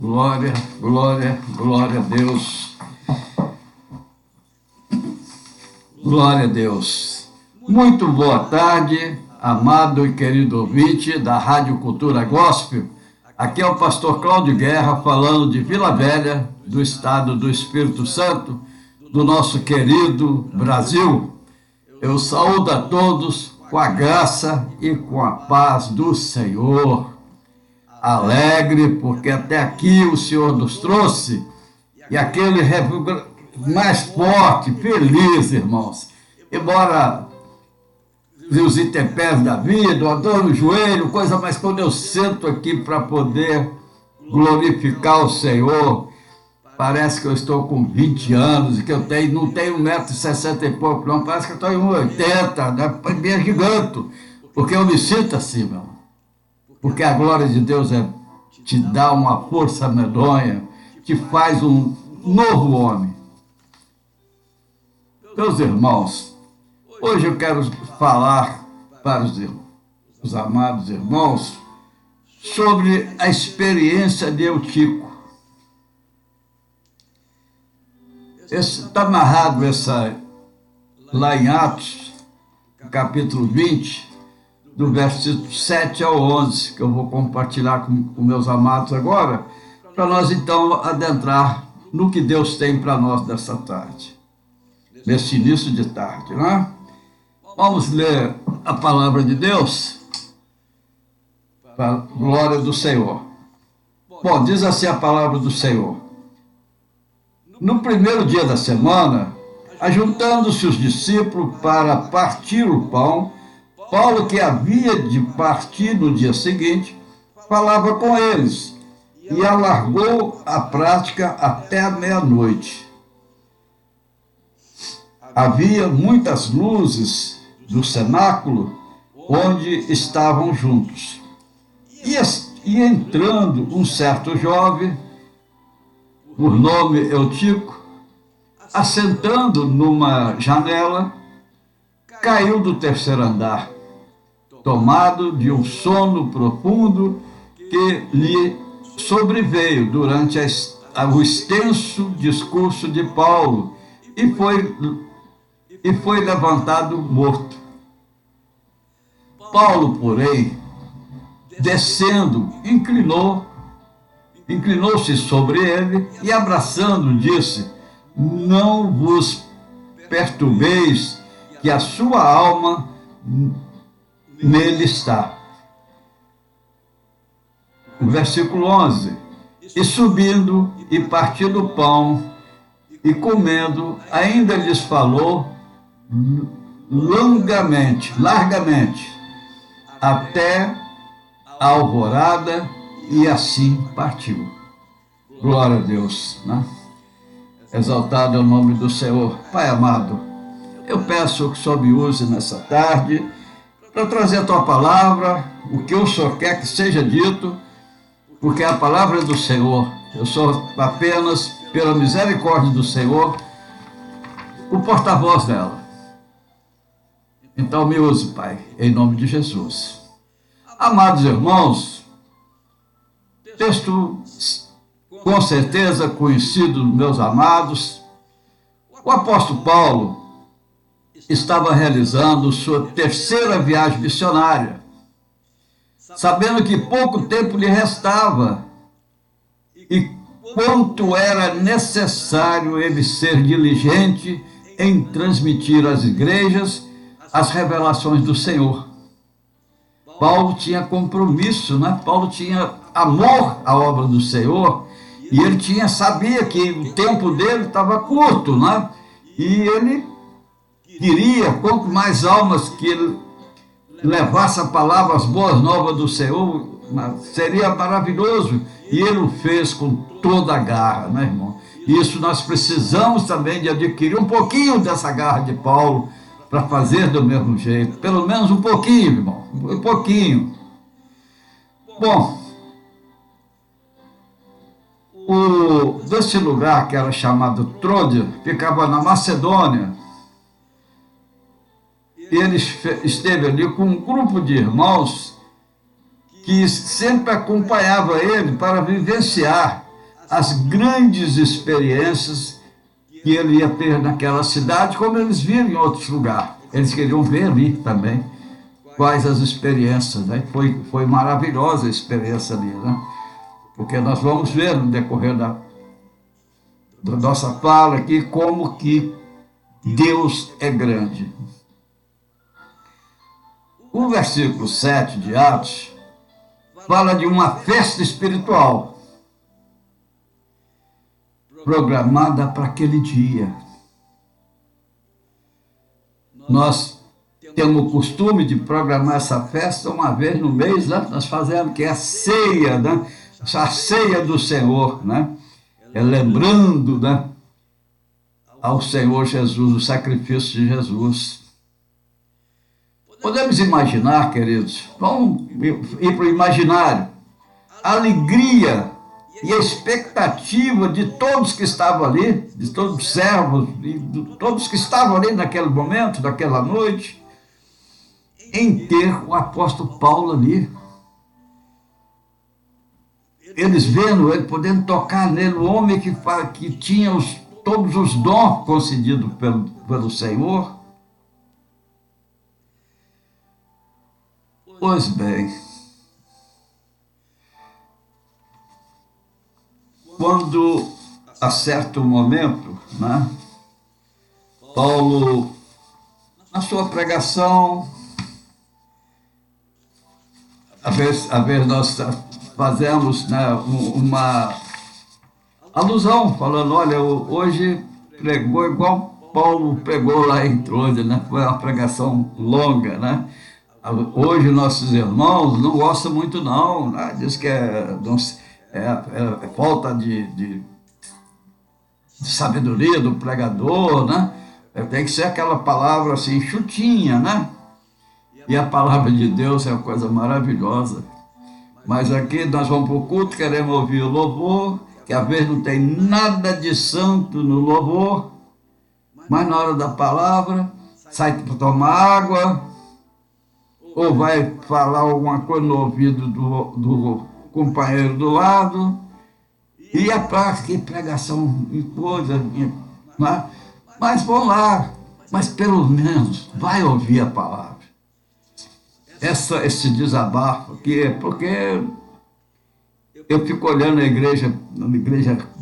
Glória, glória, glória a Deus. Glória a Deus. Muito boa tarde, amado e querido ouvinte da Rádio Cultura Gospel. Aqui é o pastor Cláudio Guerra falando de Vila Velha, do estado do Espírito Santo, do nosso querido Brasil. Eu saúdo a todos com a graça e com a paz do Senhor. Alegre, porque até aqui o Senhor nos trouxe, e aquele mais forte, feliz, irmãos. Embora os intempéries da vida, a dor no joelho, coisa, mas quando eu sento aqui para poder glorificar o Senhor, parece que eu estou com 20 anos, e que eu não tenho 1,60 m e pouco, não, parece que eu estou em 1,80 m, né? É gigante, porque eu me sinto assim, meu irmão. Porque a glória de Deus te dá uma força medonha, te faz um novo homem. Meus irmãos, hoje eu quero falar para os amados irmãos sobre a experiência de Eutico. Está narrado lá em Atos, capítulo 20, do versículo 7 ao 11, que eu vou compartilhar com meus amados agora, para nós então adentrar no que Deus tem para nós nessa tarde, nesse início de tarde, né? Vamos ler a palavra de Deus, para a glória do Senhor. Bom, diz assim a palavra do Senhor. No primeiro dia da semana, ajuntando-se os discípulos para partir o pão, Paulo, que havia de partir no dia seguinte, falava com eles e alargou a prática até a meia-noite. Havia muitas luzes do cenáculo onde estavam juntos. E entrando um certo jovem, por nome Eutico, assentando numa janela, caiu do terceiro andar, tomado de um sono profundo que lhe sobreveio durante o extenso discurso de Paulo e foi levantado morto. Paulo, porém, descendo, inclinou-se sobre ele e, abraçando, disse: não vos perturbeis, que a sua alma nele está. O versículo 11. E subindo e partindo o pão e comendo, ainda lhes falou largamente, até a alvorada, e assim partiu. Glória a Deus, né? Exaltado é o nome do Senhor. Pai amado, eu peço que o Senhor me use nessa tarde para trazer a Tua palavra, o que o Senhor quer que seja dito, porque a palavra é do Senhor. Eu sou apenas, pela misericórdia do Senhor, o porta-voz dela. Então me use, Pai, em nome de Jesus. Amados irmãos, texto com certeza conhecido dos meus amados, o apóstolo Paulo estava realizando sua terceira viagem missionária, sabendo que pouco tempo lhe restava e quanto era necessário ele ser diligente em transmitir às igrejas as revelações do Senhor. Paulo tinha compromisso, né? Paulo tinha amor à obra do Senhor e ele sabia que o tempo dele estava curto, né? E ele queria, quanto mais almas que ele levasse a palavra, as boas novas do Senhor, seria maravilhoso. E ele o fez com toda a garra, né, irmão? Isso nós precisamos também de adquirir um pouquinho dessa garra de Paulo para fazer do mesmo jeito. Pelo menos um pouquinho, irmão. Um pouquinho. Bom, desse lugar que era chamado Trôdia, ficava na Macedônia. Ele esteve ali com um grupo de irmãos que sempre acompanhava ele para vivenciar as grandes experiências que ele ia ter naquela cidade, como eles viram em outros lugares. Eles queriam ver ali também quais as experiências, né? Foi maravilhosa a experiência ali, né? Porque nós vamos ver no decorrer da nossa fala aqui como que Deus é grande. O versículo 7 de Atos fala de uma festa espiritual programada para aquele dia. Nós temos o costume de programar essa festa uma vez no mês, né? Nós fazemos que é a ceia, né? A ceia do Senhor, né? É lembrando, né, ao Senhor Jesus, o sacrifício de Jesus. Podemos imaginar, queridos, vamos ir para o imaginário, a alegria e a expectativa de todos que estavam ali, de todos os servos, e de todos que estavam ali naquele momento, naquela noite, em ter o apóstolo Paulo ali. Eles vendo ele, podendo tocar nele, o homem que tinha todos os dons concedidos pelo Senhor. Pois bem, quando a certo momento, né, Paulo, na sua pregação, às vezes nós fazemos, né, uma alusão, falando, olha, hoje pregou igual Paulo pregou lá em Troia, né? Foi uma pregação longa, né? Hoje nossos irmãos não gostam muito não, né? Diz que é falta de sabedoria do pregador, né? Tem que ser aquela palavra assim, chutinha, né? E a palavra de Deus é uma coisa maravilhosa. Mas aqui nós vamos para o culto, queremos ouvir o louvor, que às vezes não tem nada de santo no louvor, mas na hora da palavra, sai para tomar água, ou vai falar alguma coisa no ouvido do companheiro do lado, e a prática e pregação e coisa, né? Mas vão lá, mas pelo menos vai ouvir a palavra. Esse desabafo aqui, porque eu fico olhando a igreja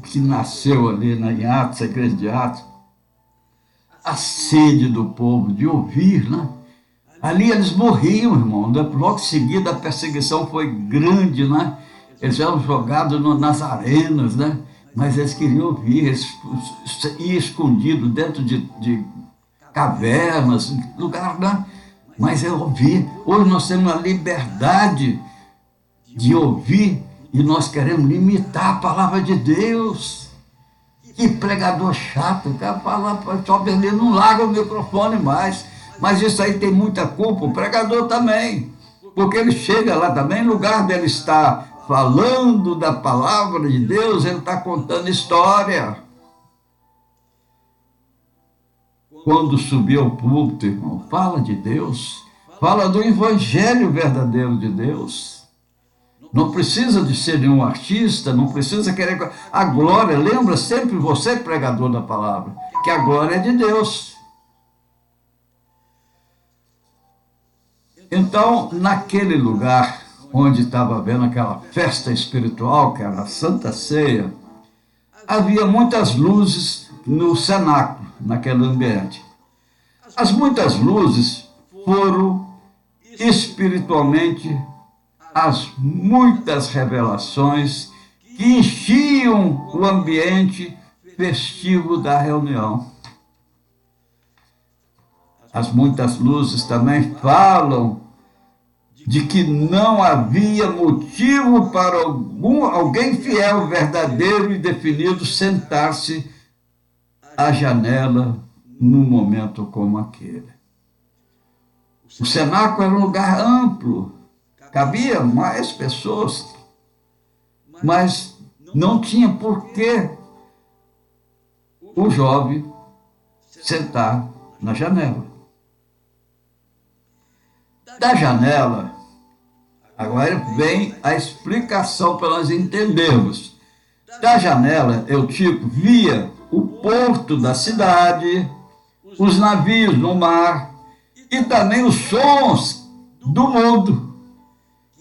que nasceu ali em Atos, a igreja de Atos, a sede do povo de ouvir, né? Ali eles morriam, irmão. Logo em seguida a perseguição foi grande, né? Eles eram jogados nas arenas, né? Mas eles queriam ouvir, eles iam escondidos dentro de cavernas, lugar, né? Mas é ouvir. Hoje nós temos a liberdade de ouvir e nós queremos limitar a palavra de Deus. Que pregador chato, o cara fala, só ele não larga o microfone mais. Mas isso aí tem muita culpa, o pregador também. Porque ele chega lá também, em lugar dele estar falando da palavra de Deus, ele está contando história. Quando subir ao púlpito, irmão, fala de Deus, fala do evangelho verdadeiro de Deus. Não precisa de ser nenhum artista, não precisa querer... A glória, lembra sempre você, pregador da palavra, que a glória é de Deus. Então, naquele lugar onde estava havendo aquela festa espiritual, que era a Santa Ceia, havia muitas luzes no cenáculo, naquele ambiente. As muitas luzes foram espiritualmente as muitas revelações que enchiam o ambiente festivo da reunião. As muitas luzes também falam de que não havia motivo para alguém fiel, verdadeiro e definido sentar-se à janela num momento como aquele. O cenáculo era um lugar amplo, cabia mais pessoas, mas não tinha por que o jovem sentar na janela. Da janela, agora vem a explicação para nós entendermos. Da janela, Eutico via o porto da cidade, os navios no mar e também os sons do mundo,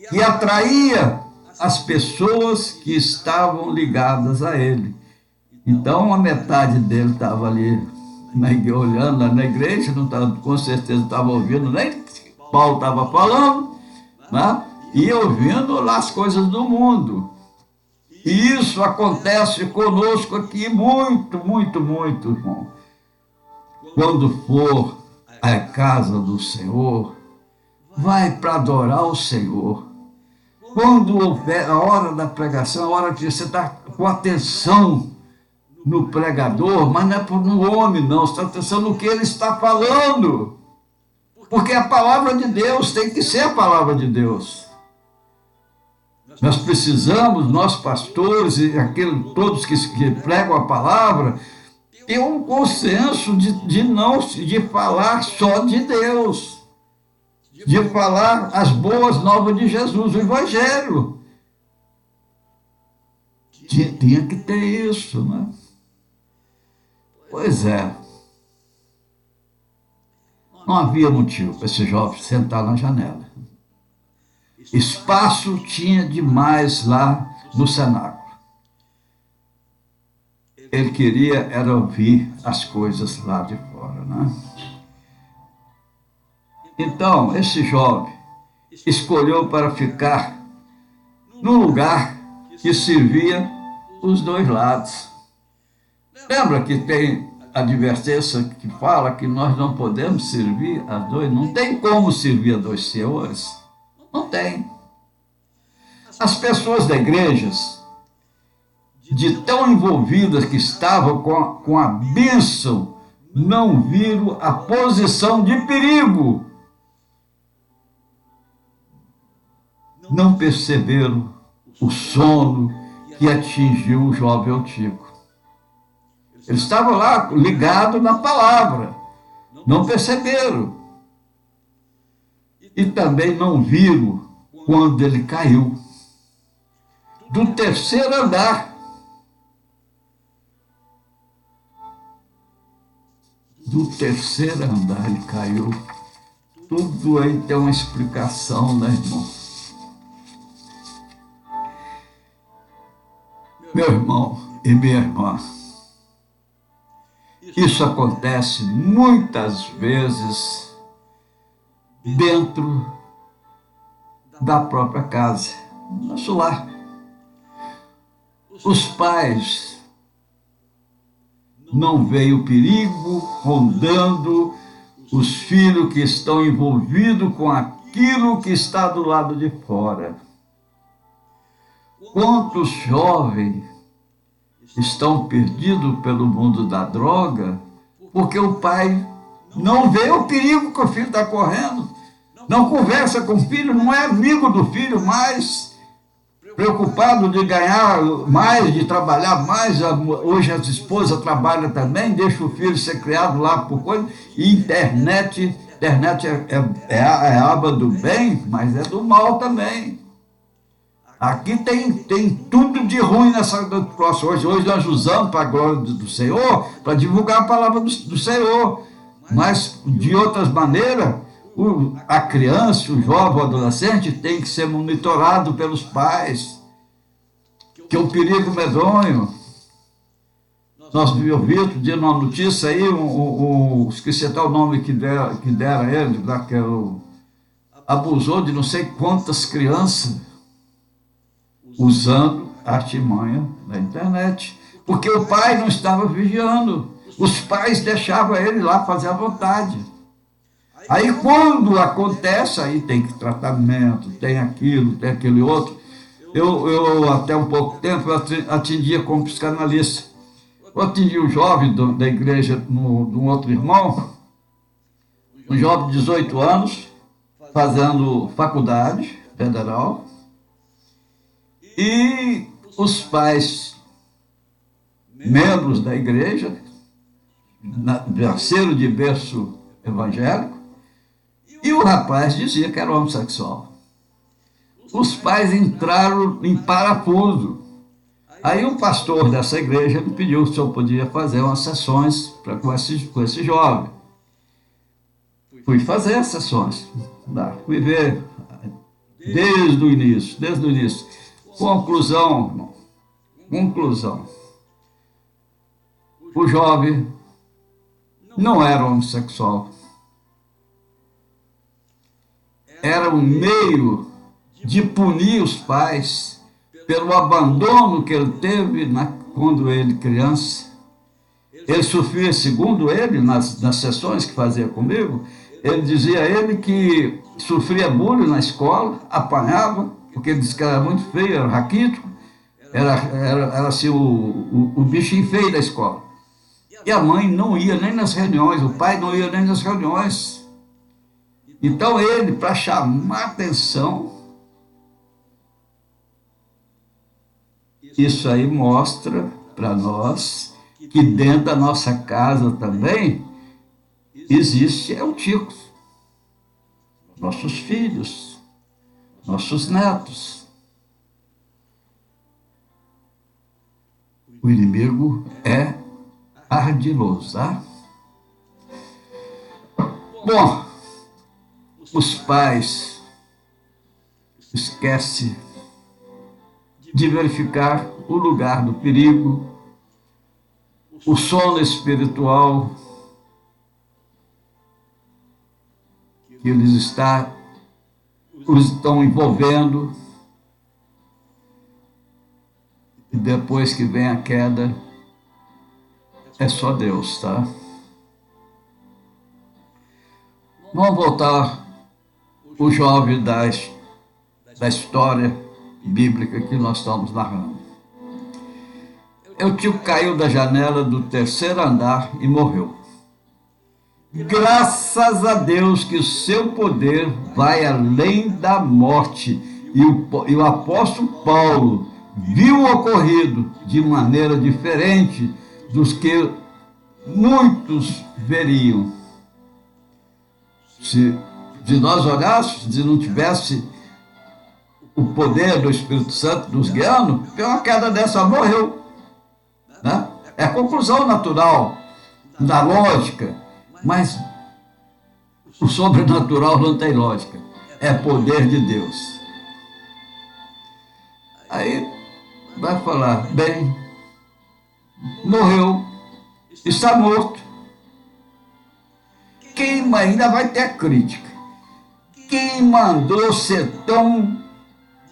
que atraía as pessoas que estavam ligadas a ele. Então, a metade dele estava ali olhando na igreja, não tava, com certeza estava ouvindo nem o que Paulo estava falando, né? E ouvindo lá as coisas do mundo. E isso acontece conosco aqui muito, muito, muito, irmão. Quando for à casa do Senhor, vai para adorar o Senhor. Quando houver a hora da pregação, a hora que você está com atenção no pregador, mas não é no homem, não. Você está atenção no que ele está falando. Porque a palavra de Deus tem que ser a palavra de Deus. Nós precisamos, nós pastores e todos que pregam a palavra, ter um consenso de falar só de Deus, de falar as boas novas de Jesus, o Evangelho. Tinha que ter isso, né? Pois é. Não havia motivo para esse jovem sentar na janela. Espaço tinha demais lá no cenáculo. Ele queria era ouvir as coisas lá de fora, né? Então, esse jovem escolheu para ficar num lugar que servia os dois lados. Lembra que tem a advertência que fala que nós não podemos servir a dois, não tem como servir a dois senhores? Não tem. As pessoas da igreja, de tão envolvidas que estavam com a bênção, não viram a posição de perigo. Não perceberam o sono que atingiu o jovem Eutico. Eles estavam lá ligados na palavra, não perceberam. E também não viram quando ele caiu do terceiro andar. Do terceiro andar ele caiu. Tudo aí tem uma explicação, né, irmão? Meu irmão e minha irmã, isso acontece muitas vezes dentro da própria casa, no nosso lar. Os pais não veem o perigo rondando os filhos que estão envolvidos com aquilo que está do lado de fora. Quantos jovens estão perdidos pelo mundo da droga porque o pai não vê o perigo que o filho está correndo, não conversa com o filho, não é amigo do filho mais, preocupado de ganhar mais, de trabalhar mais. Hoje as esposas trabalham também, deixam o filho ser criado lá por coisa. E internet é a aba do bem, mas é do mal também. Aqui tem tudo de ruim nessa situação. Hoje nós usamos para a glória do Senhor, para divulgar a palavra do Senhor. Mas, de outras maneiras, a criança, o jovem, o adolescente tem que ser monitorado pelos pais, que é um perigo medonho. Nós ouvimos outro dia numa notícia aí, esqueci até o nome que deram a ele, que abusou de não sei quantas crianças, usando a artimanha da internet, porque o pai não estava vigiando. Os pais deixavam ele lá fazer à vontade. Aí quando acontece, aí tem tratamento, tem aquilo, tem aquele outro. Eu até um pouco tempo, eu atendia como psicanalista. Eu atendi um jovem da igreja de um outro irmão, um jovem de 18 anos, fazendo faculdade federal. E os pais, membros da igreja, nasceram de berço evangélico, e o rapaz dizia que era homossexual. Os pais entraram em parafuso. Aí o pastor dessa igreja me pediu se eu podia fazer umas sessões com esse jovem. Fui fazer as sessões, fui ver desde o início. Conclusão. O jovem não era homossexual. Era um meio de punir os pais pelo abandono que ele teve quando ele criança. Ele sofria, segundo ele, nas sessões que fazia comigo, ele dizia a ele que sofria bullying na escola, apanhava, porque ele disse que era muito feio, era raquítico, era assim o bichinho feio da escola. E a mãe não ia nem nas reuniões, o pai não ia nem nas reuniões. Então ele, para chamar atenção, isso aí mostra para nós que dentro da nossa casa também existe eutílicos, nossos filhos, nossos netos. O inimigo é ardiloso, tá? Bom, os pais esquecem de verificar o lugar do perigo, o sono espiritual que os estão envolvendo, e depois que vem a queda, é só Deus, tá? Vamos voltar o jovem da história bíblica que nós estamos narrando. O tio caiu da janela do terceiro andar e morreu. Graças a Deus que o seu poder vai além da morte. E o apóstolo Paulo viu o ocorrido de maneira diferente dos que muitos veriam. Se nós olhássemos, se não tivesse o poder do Espírito Santo nos guiando, uma queda dessa morreu. Né? É a conclusão natural, da lógica, mas o sobrenatural não tem lógica, é poder de Deus. Aí vai falar, bem, morreu, está morto. Quem ainda vai ter a crítica? Quem mandou ser tão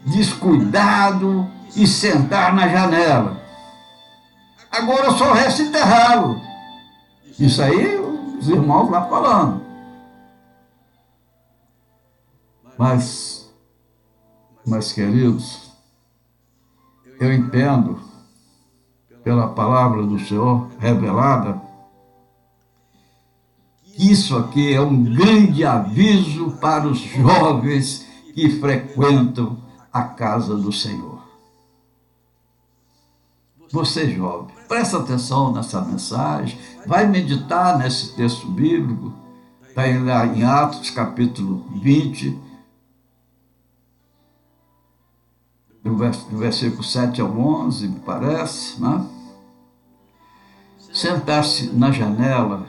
descuidado e sentar na janela? Agora só resta enterrá-lo. Isso aí os irmãos lá falando. Mas queridos, eu entendo pela palavra do Senhor revelada que isso aqui é um grande aviso para os jovens que frequentam a casa do Senhor. Você, jovem, presta atenção nessa mensagem, vai meditar nesse texto bíblico, está lá em Atos, capítulo 20, do versículo 7 ao 11, me parece, né? Sentar-se na janela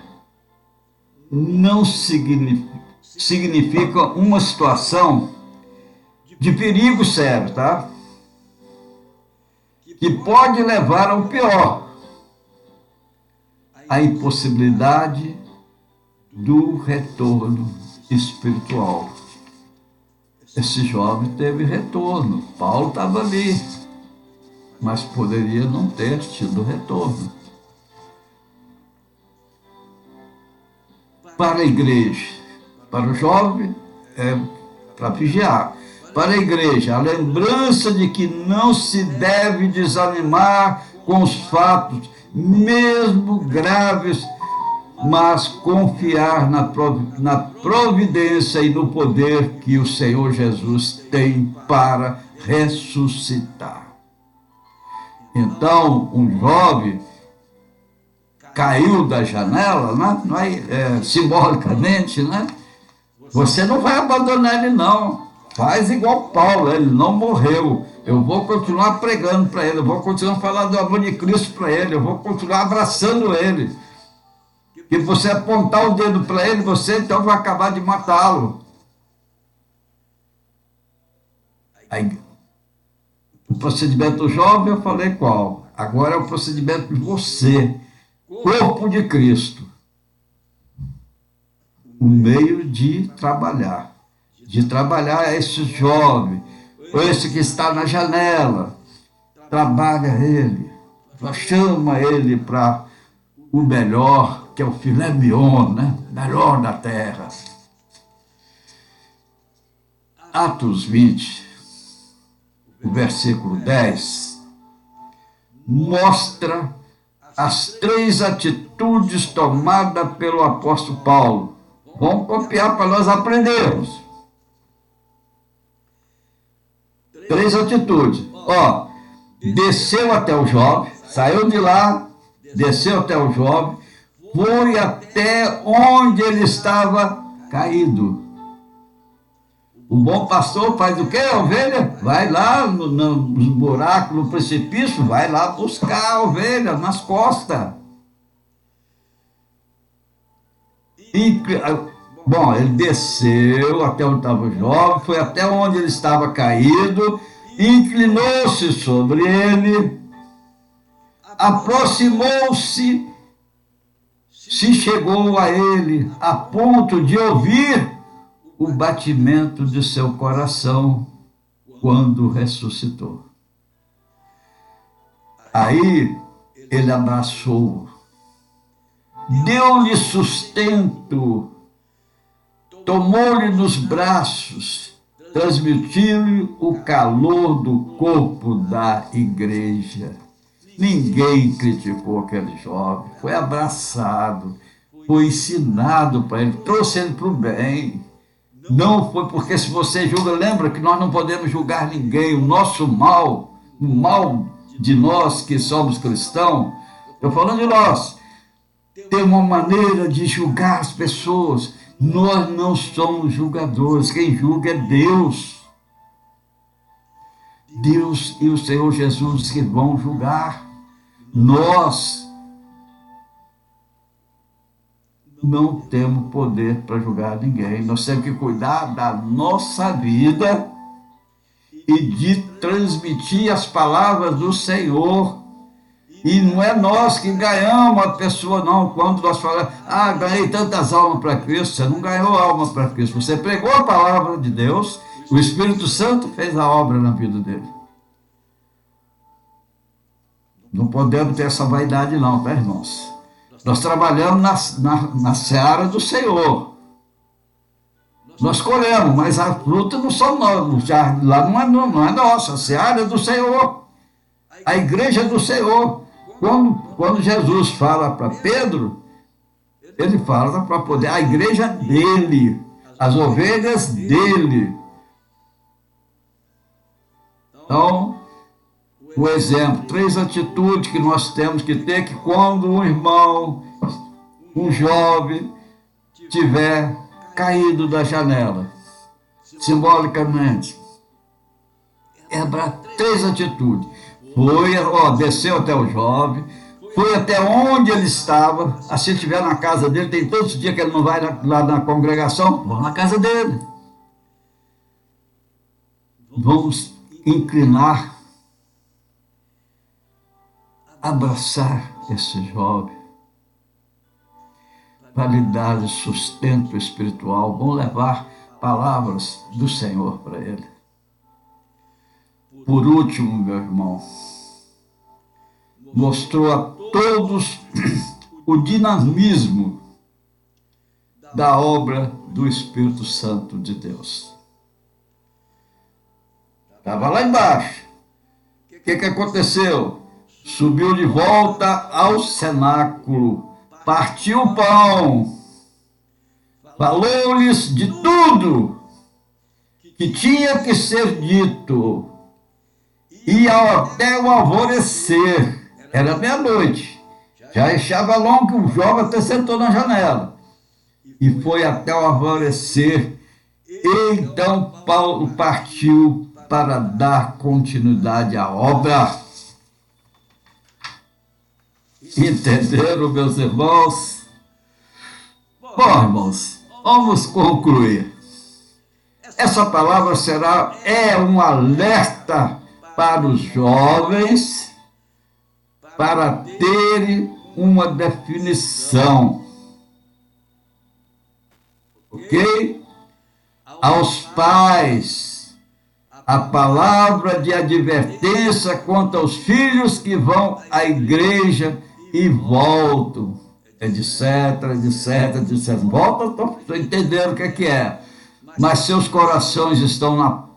não significa uma situação de perigo sério, tá? Que pode levar ao pior, a impossibilidade do retorno espiritual. Esse jovem teve retorno, Paulo estava ali, mas poderia não ter tido retorno. Para a igreja, para o jovem, é para vigiar. Para a igreja, a lembrança de que não se deve desanimar com os fatos, mesmo graves, mas confiar na providência e no poder que o Senhor Jesus tem para ressuscitar. Então, um jovem caiu da janela, né? Simbolicamente, né? Você não vai abandonar ele, não. faz igual Paulo, ele não morreu. Eu vou continuar pregando para ele, eu vou continuar falando do amor de Cristo para ele, eu vou continuar abraçando ele. E você apontar o dedo para ele, você então vai acabar de matá-lo. Aí, o procedimento do jovem eu falei qual. Agora é o procedimento de você, corpo de Cristo. O meio de trabalhar esse jovem, ou esse que está na janela. Trabalha ele, chama ele para o melhor, que é o filé mignon, né? Melhor da terra. Atos 20, o versículo 10, mostra as 3 atitudes tomadas pelo apóstolo Paulo. Vamos copiar para nós aprendermos. 3 atitudes. Ó, desceu até o jovem, saiu de lá, desceu até o jovem, foi até onde ele estava caído. O bom pastor faz o quê, a ovelha? Vai lá nos buracos, no precipício, vai lá buscar a ovelha nas costas. Bom, ele desceu até onde estava o jovem, foi até onde ele estava caído, inclinou-se sobre ele, aproximou-se, se chegou a ele a ponto de ouvir o batimento de seu coração quando ressuscitou. Aí ele abraçou, deu-lhe sustento, tomou-lhe nos braços, transmitiu-lhe o calor do corpo da igreja. Ninguém criticou aquele jovem, foi abraçado, foi ensinado para ele, trouxe ele para o bem. Não foi porque se você julga, lembra que nós não podemos julgar ninguém, o nosso mal, o mal de nós que somos cristãos, estou falando de nós, tem uma maneira de julgar as pessoas. Nós não somos julgadores, quem julga é Deus. Deus e o Senhor Jesus que vão julgar. Nós não temos poder para julgar ninguém. Nós temos que cuidar da nossa vida e de transmitir as palavras do Senhor. E não é nós que ganhamos a pessoa, não. Quando nós falamos, ganhei tantas almas para Cristo, você não ganhou alma para Cristo. Você pregou a palavra de Deus, o Espírito Santo fez a obra na vida dele. Não podemos ter essa vaidade não, tá, irmãos? Nós trabalhamos na seara do Senhor. Nós colhemos, mas a fruta não são nós. Lá não é nossa, a seara é do Senhor. A igreja é do Senhor. Quando Jesus fala para Pedro, ele fala para poder, a igreja dele, as ovelhas dele. Então, o exemplo, 3 atitudes que nós temos que ter, que quando um irmão, um jovem, tiver caído da janela, simbolicamente, é para 3 atitudes. Desceu até o jovem, foi até onde ele estava. Se ele estiver na casa dele, tem todos os dias que ele não vai lá na congregação, vamos na casa dele. Vamos inclinar, abraçar esse jovem, para lhe dar sustento espiritual. Vamos levar palavras do Senhor para ele. Por último, meu irmão, mostrou a todos o dinamismo da obra do Espírito Santo de Deus. Estava lá embaixo. O que aconteceu? Subiu de volta ao cenáculo, partiu o pão, falou-lhes de tudo que tinha que ser dito. E até o alvorecer, era meia-noite, já estava longo que o jovem até sentou na janela. E foi até o alvorecer, Então Paulo partiu para dar continuidade à obra. Entenderam, meus irmãos? Bom, irmãos, vamos concluir. Essa palavra é um alerta para os jovens para terem uma definição, ok? Aos pais, a palavra de advertência quanto aos filhos que vão à igreja e voltam, etc, etc, etc. Voltam, estou entendendo o que é. Mas seus corações estão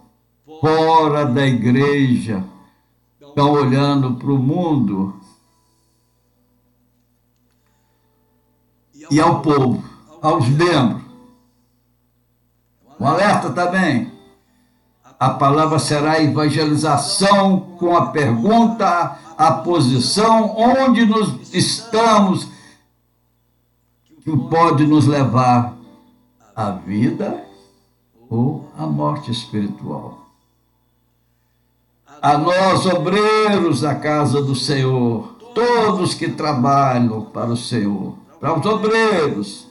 fora da igreja, estão olhando para o mundo e ao povo, aos membros. Um alerta também. A palavra será evangelização com a pergunta, a posição, onde nós estamos, que pode nos levar à vida ou à morte espiritual. A nós, obreiros da casa do Senhor, todos que trabalham para o Senhor, para os obreiros,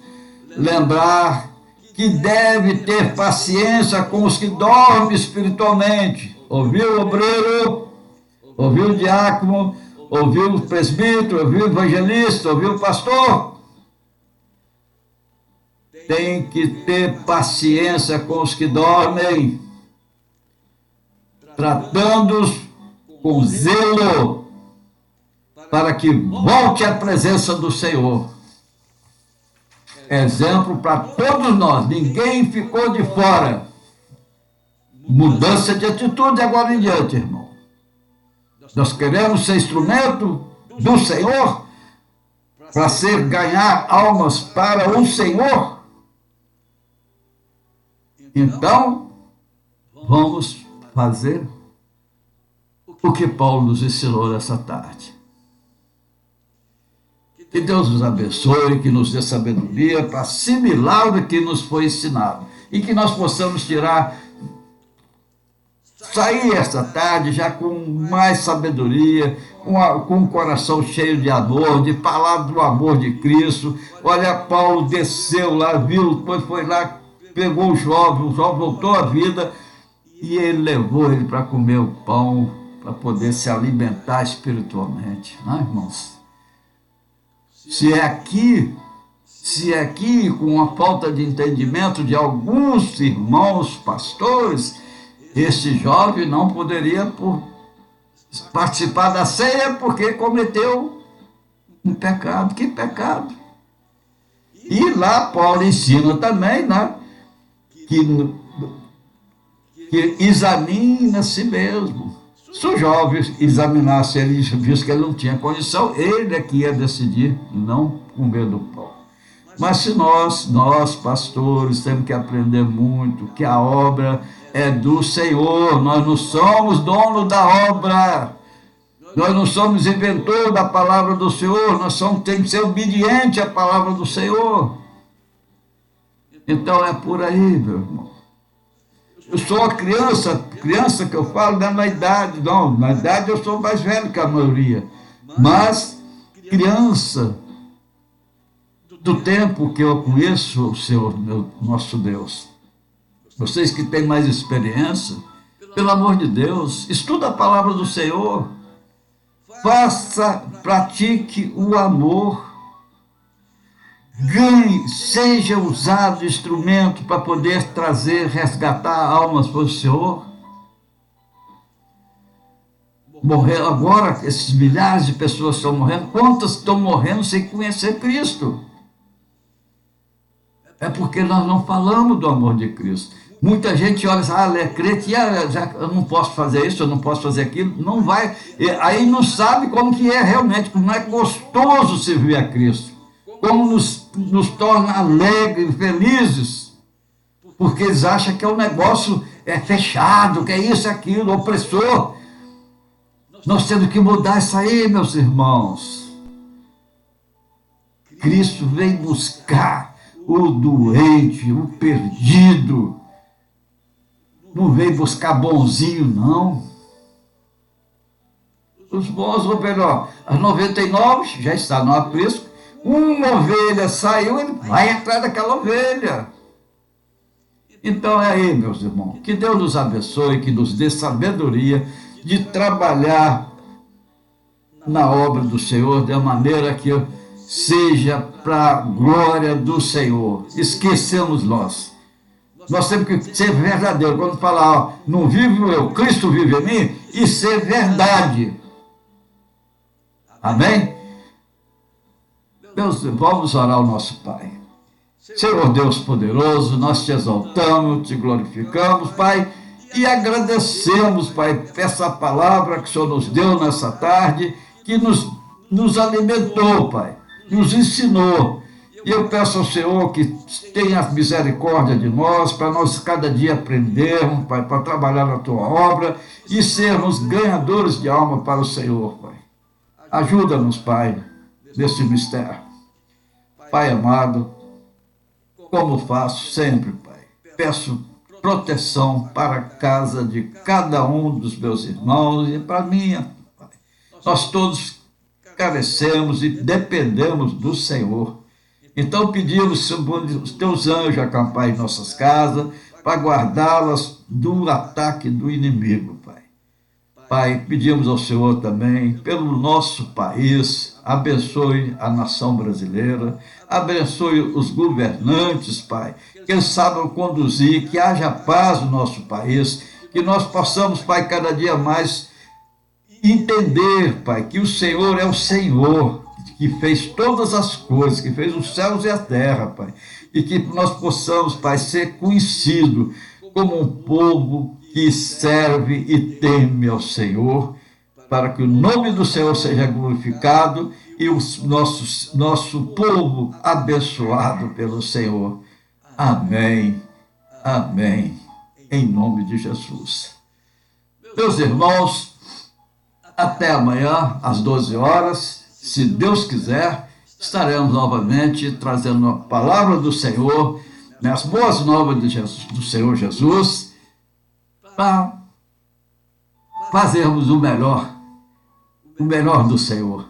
lembrar que deve ter paciência com os que dormem espiritualmente. Ouviu o obreiro? Ouviu o diácono? Ouviu o presbítero? Ouviu o evangelista? Ouviu o pastor? Tem que ter paciência com os que dormem, tratando-os com zelo, para que volte à presença do Senhor. Exemplo para todos nós, ninguém ficou de fora. Mudança de atitude agora em diante, irmão. Nós queremos ser instrumento do Senhor para ganhar almas para o Senhor. Então, vamos fazer o que Paulo nos ensinou nessa tarde. Que Deus nos abençoe, que nos dê sabedoria para assimilar o que nos foi ensinado. E que nós possamos sair esta tarde já com mais sabedoria, com o coração cheio de amor, de palavra do amor de Cristo. Olha, Paulo desceu lá, viu, depois foi lá, pegou o jovem voltou à vida e ele levou ele para comer o pão, para poder se alimentar espiritualmente. Não, irmãos? Se é aqui, com a falta de entendimento de alguns irmãos pastores, este jovem não poderia participar da ceia porque cometeu um pecado. Que pecado? E lá Paulo ensina também, né, que examine a si mesmo. Se o jovem examinasse, ele visto que ele não tinha condição, ele é que ia decidir não comer do pão. Mas se nós pastores, temos que aprender muito, que a obra é do Senhor, nós não somos donos da obra, nós não somos inventores da palavra do Senhor, temos que ser obedientes à palavra do Senhor. Então é por aí, meu irmão. Eu sou uma criança que eu falo, não é na idade, não. Na idade eu sou mais velho que a maioria. Mas criança do tempo que eu conheço o Senhor, nosso Deus. Vocês que têm mais experiência, pelo amor de Deus, estuda a palavra do Senhor. Pratique o amor. Ganhe, seja usado instrumento para poder resgatar almas para o Senhor. Agora, esses milhares de pessoas estão morrendo, quantas estão morrendo sem conhecer Cristo? É porque nós não falamos do amor de Cristo. Muita gente olha e diz, ela é crente, eu não posso fazer isso, eu não posso fazer aquilo, não vai, aí não sabe como que é realmente, como é gostoso servir a Cristo. Como nos torna alegres, felizes, porque eles acham que o negócio é fechado, que é isso, aquilo, opressor. Nós temos que mudar isso aí, meus irmãos. Cristo vem buscar o doente, o perdido, não veio buscar bonzinho, não. Os bons, ou melhor, as 99 já está no aprisco. Uma ovelha saiu, ele vai atrás daquela ovelha. Então é aí, meus irmãos, que Deus nos abençoe, que nos dê sabedoria de trabalhar na obra do Senhor de maneira que seja para a glória do Senhor. Esquecemos nós. Nós temos que ser verdadeiro. Quando falar, ó, não vivo eu, Cristo vive em mim, isso é verdade. Amém? Deus, vamos orar ao nosso Pai. Senhor Deus poderoso, nós te exaltamos, te glorificamos, Pai, e agradecemos, Pai, por essa palavra que o Senhor nos deu nessa tarde, que nos alimentou, Pai, nos ensinou. E eu peço ao Senhor que tenha misericórdia de nós, para nós cada dia aprendermos, Pai, para trabalhar na Tua obra e sermos ganhadores de alma para o Senhor, Pai. Ajuda-nos, Pai, nesse mistério. Pai amado, como faço sempre, Pai, peço proteção para a casa de cada um dos meus irmãos e para a minha, Pai. Nós todos carecemos e dependemos do Senhor. Então pedimos os teus anjos acampar em nossas casas para guardá-las do ataque do inimigo, Pai. Pai, pedimos ao Senhor também, pelo nosso país, abençoe a nação brasileira, abençoe os governantes, Pai, que eles saibam conduzir, que haja paz no nosso país, que nós possamos, Pai, cada dia mais entender, Pai, que o Senhor é o Senhor, que fez todas as coisas, que fez os céus e a terra, Pai, e que nós possamos, Pai, ser conhecido como um povo que serve e teme ao Senhor, para que o nome do Senhor seja glorificado e o nosso povo abençoado pelo Senhor. Amém, amém, em nome de Jesus. Meus irmãos, até amanhã, às 12 horas, se Deus quiser, estaremos novamente trazendo a palavra do Senhor, as boas novas de Jesus, do Senhor Jesus, para fazermos o melhor do Senhor.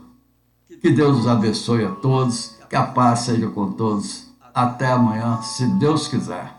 Que Deus nos abençoe a todos, que a paz seja com todos. Até amanhã, se Deus quiser.